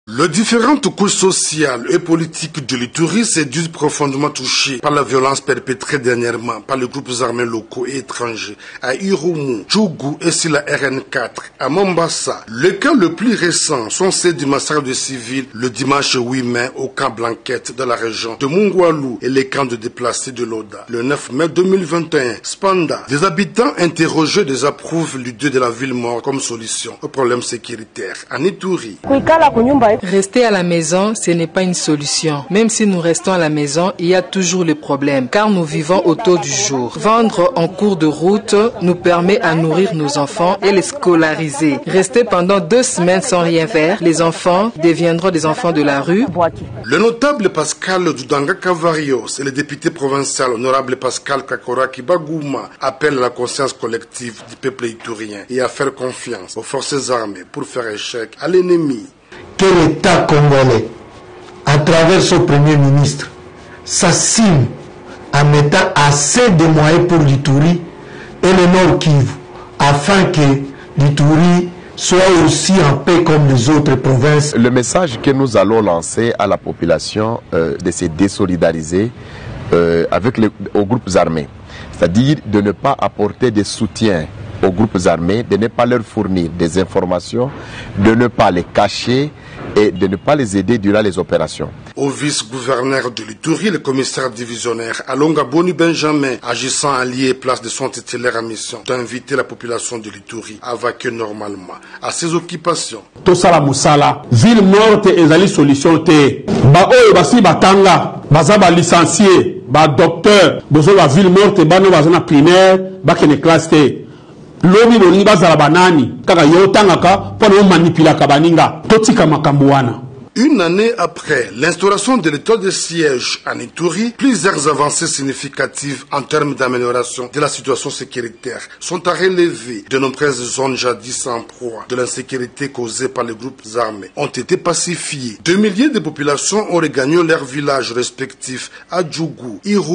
Les différentes couches sociales et politiques de l'Ituri s'est dû profondément touchées par la violence perpétrée dernièrement par les groupes armés locaux et étrangers à Irumu, Djougou et sur la RN4 à Mombasa. Les cas le plus récents sont ceux du massacre de civils le dimanche 8 mai au camp Blanquette dans la région de Mungwalu et les camps de déplacés de l'Oda. Le 9 mai 2021, Spanda, des habitants interrogés désapprouvent l'idée de la ville morte comme solution au problème sécuritaire en Ituri. Rester à la maison, ce n'est pas une solution. Même si nous restons à la maison, il y a toujours le problème, car nous vivons au taux du jour. Vendre en cours de route nous permet à nourrir nos enfants et les scolariser. Rester pendant 2 semaines sans rien faire, les enfants deviendront des enfants de la rue. Le notable Pascal Dudanga Cavarios et le député provincial honorable Pascal Kakoraki Bagouma appellent à la conscience collective du peuple iturien et à faire confiance aux forces armées pour faire échec à l'ennemi. Que l'État congolais, à travers son Premier ministre, s'assigne en mettant assez de moyens pour l'Ituri et le Nord Kivu, afin que l'Ituri soit aussi en paix comme les autres provinces. Le message que nous allons lancer à la population de se désolidariser aux groupes armés, c'est-à-dire de ne pas apporter de soutien aux groupes armés, de ne pas leur fournir des informations, de ne pas les cacher et de ne pas les aider durant les opérations. Au vice-gouverneur de l'Ituri, le commissaire divisionnaire Alonga Boni Benjamin, agissant allié place de son titulaire à mission, d'inviter la population de l'Ituri à vaquer normalement à ses occupations. Tosala musala, ville morte ezali solution te. Ba oyo basi batanga, baza ba licencié, ba docteur, bozo ba ville morte bano bazana primaire, ba kene classe te. Lobi bolingi bazala banani kaka yo tangaka pona manipulaka baninga totika makambo wana. Une année après l'instauration de l'état de siège en Ituri, plusieurs avancées significatives en termes d'amélioration de la situation sécuritaire sont à relever. De nombreuses zones jadis en proie de l'insécurité causée par les groupes armés ont été pacifiées. 2 milliers de populations ont regagné leurs villages respectifs à Djougou, Irumu,